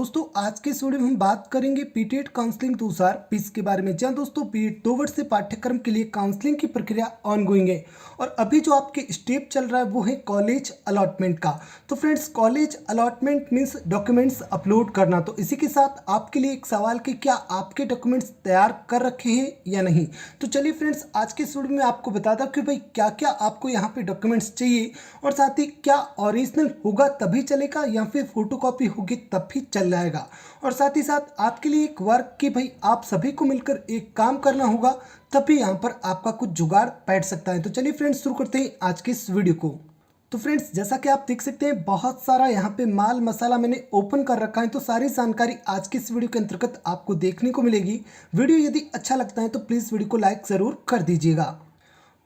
दोस्तों आज के इस वीडियो में हम बात करेंगे पीटीएट काउंसलिंग 2020 के बारे में। जहां दोस्तों पीटीएट 2 वर्ष से पाठ्यक्रम के लिए काउंसलिंग की प्रक्रिया ऑनगोइंग है और अभी जो आपके स्टेप चल रहा है वो है कॉलेज अलॉटमेंट का। तो friends, college allotment means documents upload करना। तो इसी के साथ आपके लिए एक सवाल कि क्या आपके डॉक्यूमेंट्स तैयार कर रखे हैं या नहीं। तो चलिए फ्रेंड्स, आज के इस वीडियो में आपको बताता कि भाई क्या क्या आपको यहाँ पे डॉक्यूमेंट्स चाहिए और साथ ही क्या ओरिजिनल होगा तभी चलेगा या फिर फोटोकॉपी होगी तब भी चल जाएगा। और साथ ही साथ आपके लिए एक वर्क कि भाई आप सभी को मिलकर एक काम करना होगा, तभी यहाँ पर आपका कुछ जुगाड़ बैठ सकता है। तो चलिए फ्रेंड्स, शुरू करते हैं आज के इस वीडियो को। तो फ्रेंड्स, जैसा कि आप देख सकते हैं बहुत सारा यहाँ पे माल मसाला मैंने ओपन कर रखा है। तो सारी जानकारी आज के इस वीडियो के अंतर्गत आपको देखने को मिलेगी। वीडियो यदि अच्छा लगता है तो प्लीज़ वीडियो को लाइक ज़रूर कर दीजिएगा।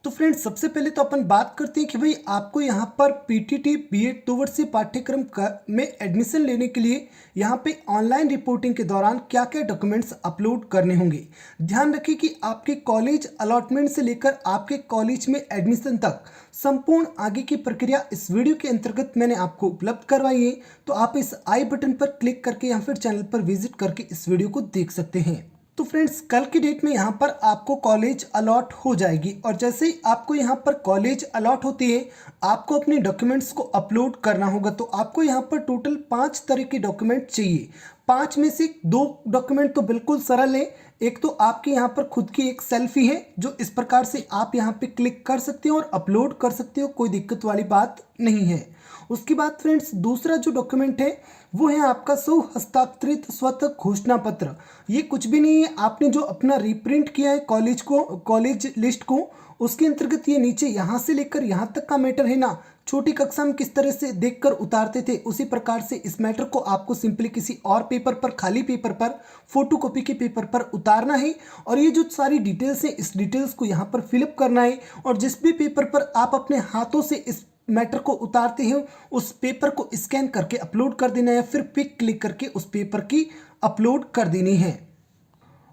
तो फ्रेंड्स, सबसे पहले तो अपन बात करते हैं कि भाई आपको यहाँ पर पीटीटी बीएड 2 वर्षीय पाठ्यक्रम में एडमिशन लेने के लिए यहाँ पे ऑनलाइन रिपोर्टिंग के दौरान क्या क्या डॉक्यूमेंट्स अपलोड करने होंगे। ध्यान रखिए कि आपके कॉलेज अलॉटमेंट से लेकर आपके कॉलेज में एडमिशन तक संपूर्ण आगे की प्रक्रिया इस वीडियो के अंतर्गत मैंने आपको उपलब्ध करवाई है। तो आप इस आई बटन पर क्लिक करके या फिर चैनल पर विजिट करके इस वीडियो को देख सकते हैं। तो फ्रेंड्स, कल की डेट में यहाँ पर आपको कॉलेज अलॉट हो जाएगी और जैसे ही आपको यहाँ पर कॉलेज अलॉट होती है आपको अपने डॉक्यूमेंट्स को अपलोड करना होगा। तो आपको यहाँ पर टोटल 5 तरह के डॉक्यूमेंट चाहिए। 5 में से 2 डॉक्यूमेंट तो बिल्कुल सरल है। एक तो आपके यहाँ पर खुद की एक सेल्फी है जो इस प्रकार से आप यहाँ पे क्लिक कर सकते हो और अपलोड कर सकते हो, कोई दिक्कत वाली बात नहीं है। उसके बाद फ्रेंड्स, दूसरा जो डॉक्यूमेंट है वो है आपका स्व हस्ताक्षरित स्वतः घोषणा पत्र। ये कुछ भी नहीं है, आपने जो अपना रिप्रिंट किया है कॉलेज लिस्ट को, उसके अंतर्गत ये नीचे यहाँ से लेकर यहाँ तक का मैटर है ना, छोटी कक्षा में किस तरह से देखकर उतारते थे उसी प्रकार से इस मैटर को आपको सिंपली किसी और पेपर पर, खाली पेपर पर, फोटोकॉपी के पेपर पर उतारना है और ये जो सारी डिटेल्स है इस डिटेल्स को यहाँ पर फिलअप करना है। और जिस भी पेपर पर आप अपने हाथों से इस मैटर को उतारते हैं उस पेपर को स्कैन करके अपलोड कर देना है, फिर पिक क्लिक करके उस पेपर की अपलोड कर देनी है।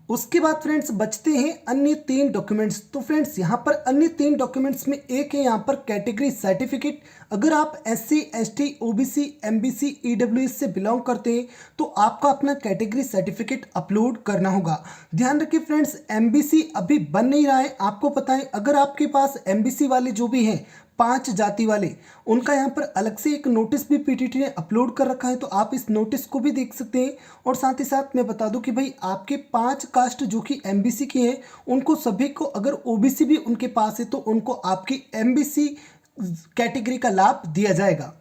उसके बाद फ्रेंड्स बचते हैं अन्य 3 डॉक्यूमेंट्स। तो फ्रेंड्स, यहाँ पर अन्य 3 डॉक्यूमेंट्स में एक है यहाँ पर कैटेगरी सर्टिफिकेट। अगर आप SC ST OBC MBC EWS से बिलोंग करते हैं तो आपको अपना कैटेगरी सर्टिफिकेट अपलोड करना होगा। ध्यान रखिए फ्रेंड्स, MBC अभी बन नहीं रहा है, आपको पता है। अगर आपके पास MBC वाले जो भी हैं 5 जाति वाले, उनका यहाँ पर अलग से एक नोटिस भी पीटीटी ने अपलोड कर रखा है, तो आप इस नोटिस को भी देख सकते हैं। और साथ ही साथ मैं बता दूं कि भाई आपके 5 कास्ट जो कि MBC की हैं उनको सभी को, अगर OBC भी उनके पास है तो उनको आपकी MBC कैटेगरी का लाभ दिया जाएगा।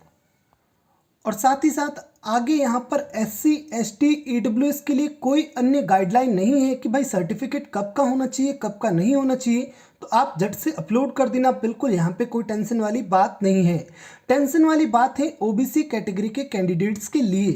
और साथ ही साथ आगे यहाँ पर SC ST EWS के लिए कोई अन्य गाइडलाइन नहीं है कि भाई सर्टिफिकेट कब का होना चाहिए कब का नहीं होना चाहिए। तो आप झट से अपलोड कर देना, बिल्कुल यहाँ पे कोई टेंशन वाली बात नहीं है। टेंशन वाली बात है OBC कैटेगरी के कैंडिडेट्स के लिए।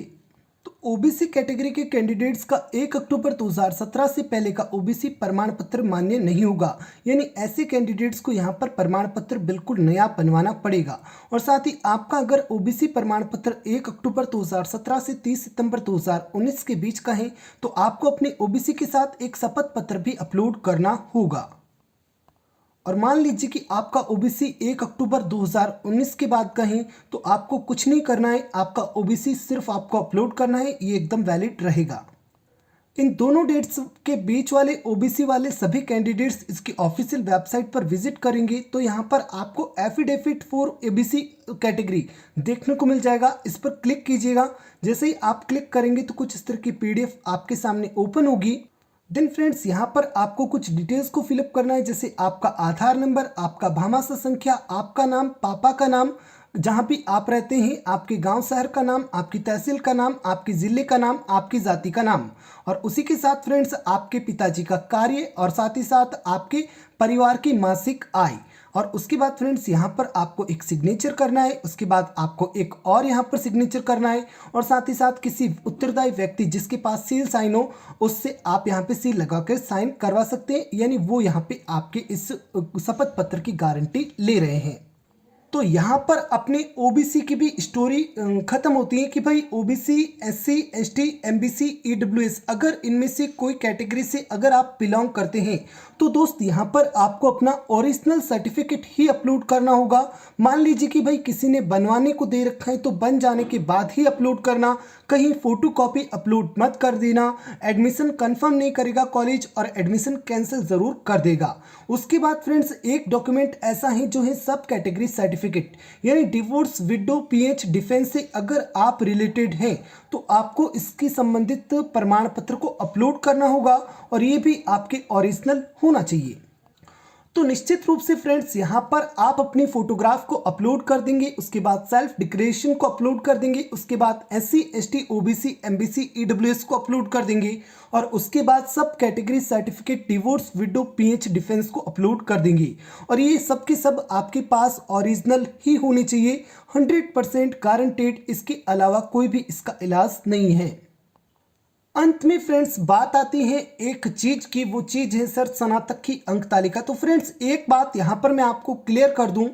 तो OBC कैटेगरी के कैंडिडेट्स का 1 अक्टूबर 2017 से पहले का OBC प्रमाण पत्र मान्य नहीं होगा, यानी ऐसे कैंडिडेट्स को यहाँ पर प्रमाण पत्र बिल्कुल नया बनवाना पड़ेगा। और साथ ही आपका अगर OBC प्रमाण पत्र 1 अक्टूबर 2017 से 30 सितंबर 2019 के बीच का है तो आपको अपने OBC के साथ एक शपथ पत्र भी अपलोड करना होगा। और मान लीजिए कि आपका OBC 1 अक्टूबर 2019 के बाद का है तो आपको कुछ नहीं करना है, आपका OBC सिर्फ आपको अपलोड करना है, ये एकदम वैलिड रहेगा। इन दोनों डेट्स के बीच वाले OBC वाले सभी कैंडिडेट्स इसकी ऑफिशियल वेबसाइट पर विजिट करेंगे तो यहाँ पर आपको एफिडेविट फॉर OBC कैटेगरी देखने को मिल जाएगा। इस पर क्लिक कीजिएगा। जैसे ही आप क्लिक करेंगे तो कुछ इस तरह की PDF आपके सामने ओपन होगी। देन फ्रेंड्स, यहाँ पर आपको कुछ डिटेल्स को फिलअप करना है, जैसे आपका आधार नंबर, आपका भामाशाह संख्या, आपका नाम, पापा का नाम, जहाँ भी आप रहते हैं, आपके गांव शहर का नाम, आपकी तहसील का नाम, आपके ज़िले का नाम, आपकी जाति का नाम और उसी के साथ फ्रेंड्स आपके पिताजी का कार्य और साथ ही साथ आपके परिवार की मासिक आय। और उसके बाद फ्रेंड्स यहाँ पर आपको एक सिग्नेचर करना है, उसके बाद आपको एक और यहाँ पर सिग्नेचर करना है और साथ ही साथ किसी उत्तरदायी व्यक्ति जिसके पास सील साइन हो उससे आप यहाँ पे सील लगाकर साइन करवा सकते हैं, यानी वो यहाँ पे आपके इस शपथ पत्र की गारंटी ले रहे हैं। तो यहाँ पर अपने OBC की भी स्टोरी खत्म होती है कि भाई OBC SC ST MBC EWS अगर इनमें से कोई कैटेगरी से अगर आप बिलोंग करते हैं तो दोस्त यहाँ पर आपको अपना ओरिजिनल सर्टिफिकेट ही अपलोड करना होगा। मान लीजिए कि भाई किसी ने बनवाने को दे रखा है तो बन जाने के बाद ही अपलोड करना। कहीं फोटोकॉपी अपलोड मत कर देना। एडमिशन कंफर्म नहीं करेगा कॉलेज और एडमिशन कैंसिल ज़रूर कर देगा। उसके बाद फ्रेंड्स एक डॉक्यूमेंट ऐसा है जो है सब कैटेगरी सर्टिफिकेट, यानी डिवोर्स, विडो, पीएच, डिफेंस से अगर आप रिलेटेड हैं तो आपको इसकी संबंधित प्रमाण पत्र को अपलोड करना होगा और ये भी आपके ओरिजिनल होना चाहिए। तो निश्चित रूप से फ्रेंड्स यहाँ पर आप अपनी फोटोग्राफ को अपलोड कर देंगे, उसके बाद सेल्फ डिक्लेरेशन को अपलोड कर देंगे, उसके बाद SC ST OBC MBC EWS को अपलोड कर देंगे और उसके बाद सब category certificate, divorce, window, pH, defence को अपलोड कर देंगे। और ये सब के सब आपके पास ओरिजिनल ही होने चाहिए, 100% गारंटेड, इसके अलावा कोई भी इसका इलाज नहीं है। अंत में फ्रेंड्स बात आती है एक चीज की, वो चीज है सर स्नातक की अंक तालिका। तो फ्रेंड्स एक बात यहां पर मैं आपको क्लियर कर दूं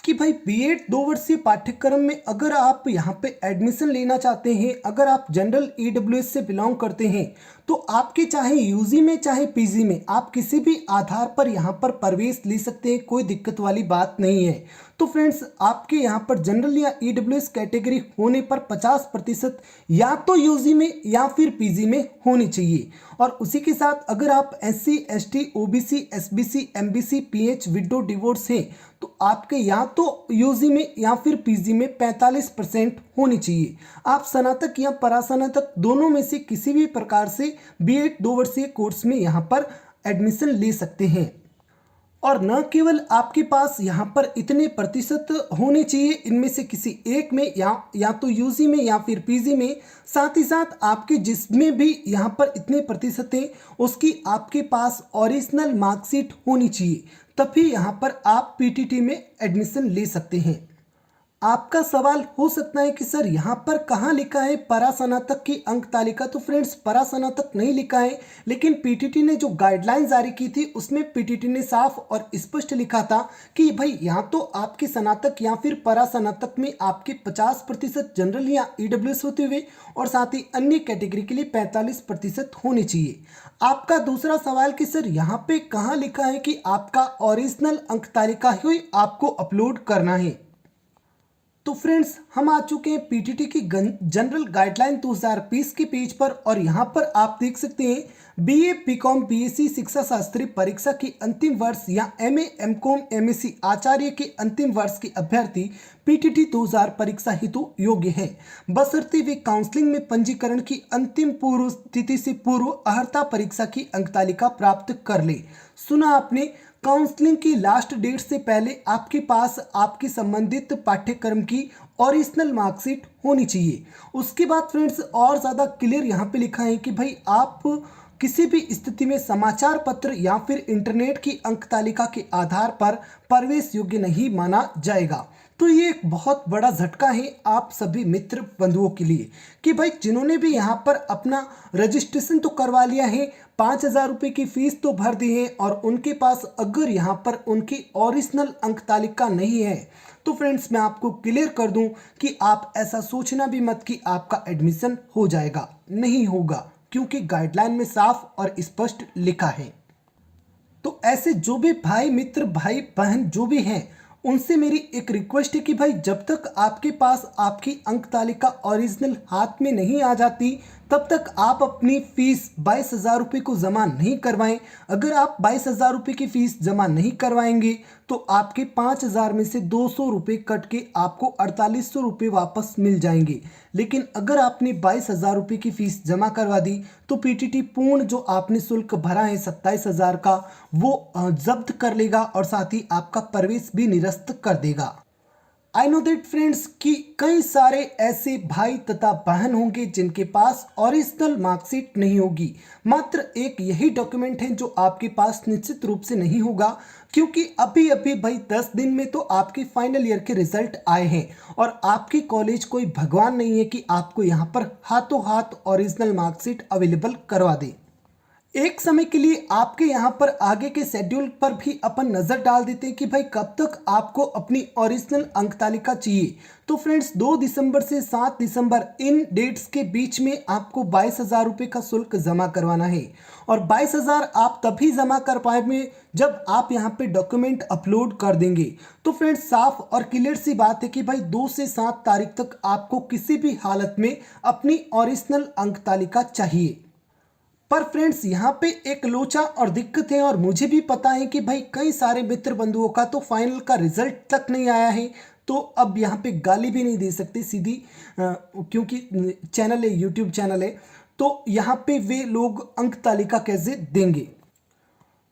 कि भाई बीएड 2 वर्षीय पाठ्यक्रम में अगर आप यहाँ पे एडमिशन लेना चाहते हैं, अगर आप जनरल EWS से बिलोंग करते हैं तो आपके चाहे यूजी में चाहे पीजी में आप किसी भी आधार पर यहाँ पर प्रवेश ले सकते हैं, कोई दिक्कत वाली बात नहीं है। तो फ्रेंड्स आपके यहाँ पर जनरल या EWS कैटेगरी होने पर 50% या तो यूजी में या फिर पीजी में होनी चाहिए। और उसी के साथ अगर आप SC ST OBC SBC MBC PH window divorce हैं तो आपके या तो यूजी में या फिर पीजी में 45% होनी चाहिए। आप स्नातक या परास्नातक दोनों में से किसी भी प्रकार से बीएड 2 वर्षीय कोर्स में यहाँ पर एडमिशन ले सकते हैं। और न केवल आपके पास यहाँ पर इतने प्रतिशत होने चाहिए इनमें से किसी एक में या तो यूजी में या फिर पीजी में, साथ ही साथ आपके जिसमें भी यहाँ पर इतने प्रतिशत हैं उसकी आपके पास ओरिजिनल मार्कशीट होनी चाहिए, तभी यहाँ पर आप पीटीटी में एडमिशन ले सकते हैं। आपका सवाल हो सकता है कि सर यहाँ पर कहाँ लिखा है परास्नातक की अंक तालिका। तो फ्रेंड्स परास्नातक नहीं लिखा है, लेकिन पीटीटी ने जो गाइडलाइन जारी की थी उसमें पीटीटी ने साफ और स्पष्ट लिखा था कि भाई यहाँ तो आपके स्नातक या फिर परास्नातक में आपके 50% जनरल या EWS होते हुए और साथ ही अन्य कैटेगरी के लिए 45% होने चाहिए। आपका दूसरा सवाल कि सर यहाँ पे कहाँ लिखा है कि आपका ओरिजिनल अंक तालिका ही आपको अपलोड करना है। तो फ्रेंड्स हम आ चुके हैं पीटीटी की जनरल गाइडलाइन 2020 के पेज पर और यहाँ पर आप देख सकते हैं BA BCom BSc शिक्षा शास्त्री परीक्षा की अंतिम वर्ष या MA MCom MSc आचार्य के अंतिम वर्ष के अभ्यर्थी पीटीटी 2000 परीक्षा हेतु योग्य हैं, बशर्ते वे काउंसलिंग में पंजीकरण की अंतिम पूर्व तिथि से पूर्व अर्हता परीक्षा की अंकतालिका प्राप्त कर ले। सुना आपने, काउंसलिंग की लास्ट डेट से पहले आपके पास आपके संबंधित पाठ्यक्रम की ओरिजिनल मार्कशीट होनी चाहिए। उसके बाद फ्रेंड्स और ज़्यादा क्लियर यहाँ पे लिखा है कि भाई आप किसी भी स्थिति में समाचार पत्र या फिर इंटरनेट की अंक तालिका के आधार पर प्रवेश योग्य नहीं माना जाएगा। तो ये एक बहुत बड़ा झटका है आप सभी मित्र बंधुओं के लिए कि भाई जिन्होंने भी यहाँ पर अपना रजिस्ट्रेशन तो करवा लिया है, 5,000 रुपये की फीस तो भर दी है और उनके पास अगर यहाँ पर उनकी ओरिजिनल अंक तालिका नहीं है तो फ्रेंड्स मैं आपको क्लियर कर दूं कि आप ऐसा सोचना भी मत कि आपका एडमिशन हो जाएगा, नहीं होगा, क्योंकि गाइडलाइन में साफ और स्पष्ट लिखा है। तो ऐसे जो भी भाई मित्र, भाई बहन जो भी हैं, उनसे मेरी एक रिक्वेस्ट है कि भाई जब तक आपके पास आपकी अंक तालिका ओरिजिनल हाथ में नहीं आ जाती तब तक आप अपनी फीस 22,000 रुपये को जमा नहीं करवाएं। अगर आप 22,000 रुपये की फीस जमा नहीं करवाएंगे तो आपके 5,000 में से 200 रुपये कट के आपको 4,800 रुपये वापस मिल जाएंगे। लेकिन अगर आपने 22,000 रुपये की फीस जमा करवा दी तो पीटीटी पूर्ण जो आपने शुल्क भरा है 27,000 का वो जब्त कर लेगा और साथ ही आपका प्रवेश भी निरस्त कर देगा। आई नो दैट फ्रेंड्स कि कई सारे ऐसे भाई तथा बहन होंगे जिनके पास ओरिजिनल मार्कशीट नहीं होगी। मात्र एक यही डॉक्यूमेंट है जो आपके पास निश्चित रूप से नहीं होगा, क्योंकि अभी अभी भाई 10 दिन में तो आपके फाइनल ईयर के रिजल्ट आए हैं और आपके कॉलेज कोई भगवान नहीं है कि आपको यहाँ पर हाथों हाथ ओरिजिनल मार्कशीट अवेलेबल करवा दे। एक समय के लिए आपके यहाँ पर आगे के शेड्यूल पर भी अपन नज़र डाल देते हैं कि भाई कब तक आपको अपनी ओरिजिनल अंक तालिका चाहिए। तो फ्रेंड्स 2 दिसंबर से 7 दिसंबर इन डेट्स के बीच में आपको 22,000 रुपये का शुल्क जमा करवाना है। और 22,000 आप तभी जमा कर पाएंगे जब आप यहाँ पे डॉक्यूमेंट अपलोड कर देंगे। तो फ्रेंड्स साफ और क्लियर सी बात है कि भाई 2 से 7 तारीख तक आपको किसी भी हालत में अपनी ओरिजिनल अंक तालिका चाहिए। पर फ्रेंड्स यहाँ पे एक लोचा और दिक्कत है, और मुझे भी पता है कि भाई कई सारे मित्र बंधुओं का तो फाइनल का रिजल्ट तक नहीं आया है। तो अब यहाँ पे गाली भी नहीं दे सकते सीधी, क्योंकि चैनल है, यूट्यूब चैनल है, तो यहाँ पे वे लोग अंक तालिका कैसे देंगे।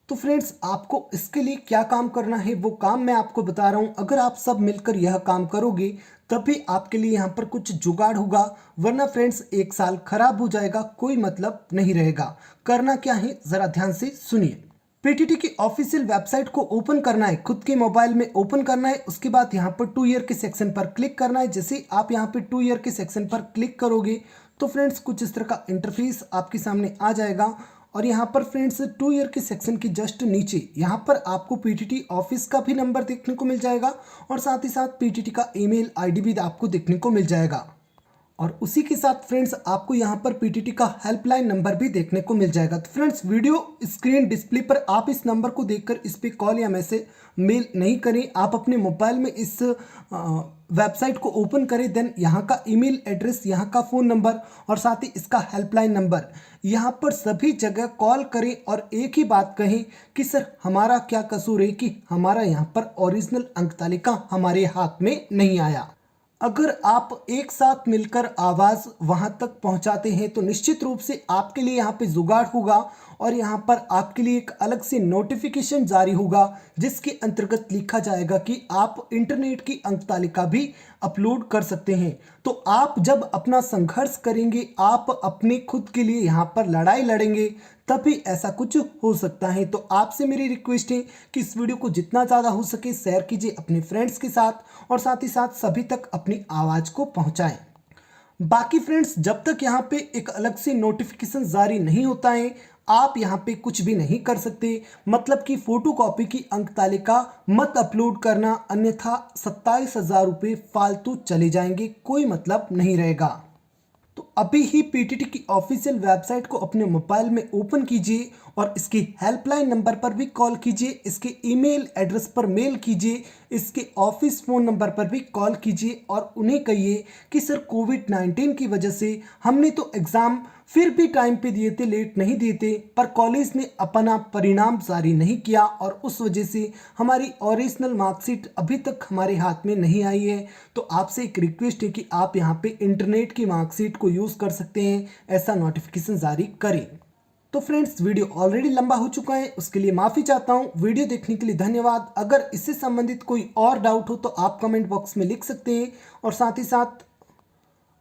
तो फ्रेंड्स आपको इसके लिए क्या काम करना है वो काम मैं आपको बता रहा हूँ। अगर आप सब मिलकर यह काम करोगे तभी आपके लिए यहाँ पर कुछ जुगाड़ होगा, वरना फ्रेंड्स 1 साल खराब हो जाएगा, कोई मतलब नहीं रहेगा। करना क्या है ज़रा ध्यान से सुनिए। पीटीटी की ऑफिशियल वेबसाइट को ओपन करना है, खुद के मोबाइल में ओपन करना है। उसके बाद यहाँ पर 2 ईयर के सेक्शन पर क्लिक करना है। जैसे आप यहाँ पे 2 ईयर के सेक्शन पर क्लिक करोगे तो फ्रेंड्स कुछ इस तरह का इंटरफेस आपके सामने आ जाएगा। और यहाँ पर फ्रेंड्स 2 ईयर के सेक्शन के जस्ट नीचे यहाँ पर आपको पीटीटी ऑफिस का भी नंबर देखने को मिल जाएगा, और साथ ही साथ पीटीटी का ईमेल आईडी भी आपको देखने को मिल जाएगा। और उसी के साथ फ्रेंड्स आपको यहाँ पर पीटीटी का हेल्पलाइन नंबर भी देखने को मिल जाएगा। तो फ्रेंड्स वीडियो स्क्रीन डिस्प्ले पर आप इस नंबर को देखकर इस पर कॉल या मैसेज मेल नहीं करें। आप अपने मोबाइल में इस वेबसाइट को ओपन करें, देन यहाँ का ईमेल एड्रेस, यहाँ का फ़ोन नंबर और साथ ही इसका हेल्पलाइन नंबर, यहाँ पर सभी जगह कॉल करें और एक ही बात कहें कि सर हमारा क्या कसूर है कि हमारा यहाँ पर ओरिजिनल अंक तालिका हमारे हाथ में नहीं आया। अगर आप एक साथ मिलकर आवाज़ वहां तक पहुंचाते हैं तो निश्चित रूप से आपके लिए यहाँ पे जुगाड़ होगा, और यहाँ पर आपके लिए एक अलग से नोटिफिकेशन जारी होगा जिसके अंतर्गत लिखा जाएगा कि आप इंटरनेट की अंक तालिका भी अपलोड कर सकते हैं। तो आप जब अपना संघर्ष करेंगे, आप अपने खुद के लिए यहाँ पर लड़ाई लड़ेंगे, तभी ऐसा कुछ हो सकता है। तो आपसे मेरी रिक्वेस्ट है कि इस वीडियो को जितना ज़्यादा हो सके शेयर कीजिए अपने फ्रेंड्स के साथ, और साथ ही साथ सभी तक अपनी आवाज़ को पहुंचाएं। बाकी फ्रेंड्स जब तक यहाँ पे एक अलग से नोटिफिकेशन जारी नहीं होता है आप यहाँ पे कुछ भी नहीं कर सकते। मतलब कि फोटोकॉपी की अंक तालिका मत अपलोड करना, अन्यथा 27,000 रुपये फालतू चले जाएंगे, कोई मतलब नहीं रहेगा। तो अभी ही पीटीटी की ऑफिशियल वेबसाइट को अपने मोबाइल में ओपन कीजिए और इसकी हेल्पलाइन नंबर पर भी कॉल कीजिए, इसके ईमेल एड्रेस पर मेल कीजिए, इसके ऑफिस फ़ोन नंबर पर भी कॉल कीजिए और उन्हें कहिए कि सर कोविड-19 की वजह से हमने तो एग्ज़ाम फिर भी टाइम पे दिए थे, लेट नहीं दिए थे, पर कॉलेज ने अपना परिणाम जारी नहीं किया और उस वजह से हमारी ओरिजिनल मार्कशीट अभी तक हमारे हाथ में नहीं आई है। तो आपसे एक रिक्वेस्ट है कि आप यहाँ पे इंटरनेट की मार्कशीट को यूज़ कर सकते हैं, ऐसा नोटिफिकेशन जारी करें। तो फ्रेंड्स वीडियो ऑलरेडी लंबा हो चुका है, उसके लिए माफ़ी चाहता हूँ। वीडियो देखने के लिए धन्यवाद। अगर इससे संबंधित कोई और डाउट हो तो आप कमेंट बॉक्स में लिख सकते हैं, और साथ ही साथ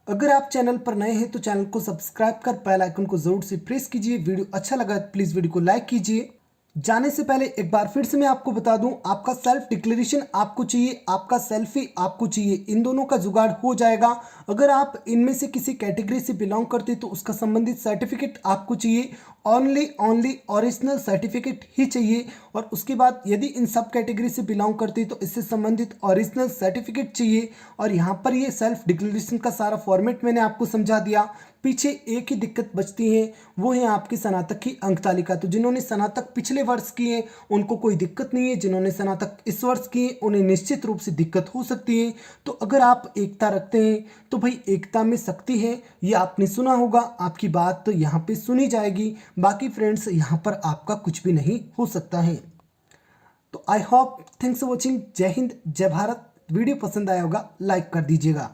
अगर आप चैनल पर नए हैं तो चैनल को सब्सक्राइब कर बेल आइकन को जरूर से प्रेस कीजिए। वीडियो अच्छा लगा तो प्लीज़ वीडियो को लाइक कीजिए। जाने से पहले एक बार फिर से मैं आपको बता दूं, आपका सेल्फ डिक्लेरेशन आपको चाहिए, आपका सेल्फी आपको चाहिए, इन दोनों का जुगाड़ हो जाएगा। अगर आप इनमें से किसी कैटेगरी से बिलोंग करते तो उसका संबंधित सर्टिफिकेट आपको चाहिए, ओनली ओरिजिनल सर्टिफिकेट ही चाहिए। और उसके बाद यदि इन सब कैटेगरी से बिलोंग करते तो इससे संबंधित ओरिजिनल सर्टिफिकेट चाहिए। और यहाँ पर ये सेल्फ डिक्लेरेशन का सारा फॉर्मेट मैंने आपको समझा दिया। पीछे एक ही दिक्कत बचती है, वो है आपकी स्नातक की अंक तालिका। तो जिन्होंने स्नातक पिछले वर्ष किए हैं उनको कोई दिक्कत नहीं है, जिन्होंने स्नातक इस वर्ष किए उन्हें निश्चित रूप से दिक्कत हो सकती है। तो अगर आप एकता रखते हैं तो भाई एकता में शक्ति है, ये आपने सुना होगा, आपकी बात तो यहाँ पे सुनी जाएगी। बाकी फ्रेंड्स यहाँ पर आपका कुछ भी नहीं हो सकता है। तो I hope, thanks for watching. जय हिंद, जय भारत। वीडियो पसंद आया होगा लाइक कर दीजिएगा।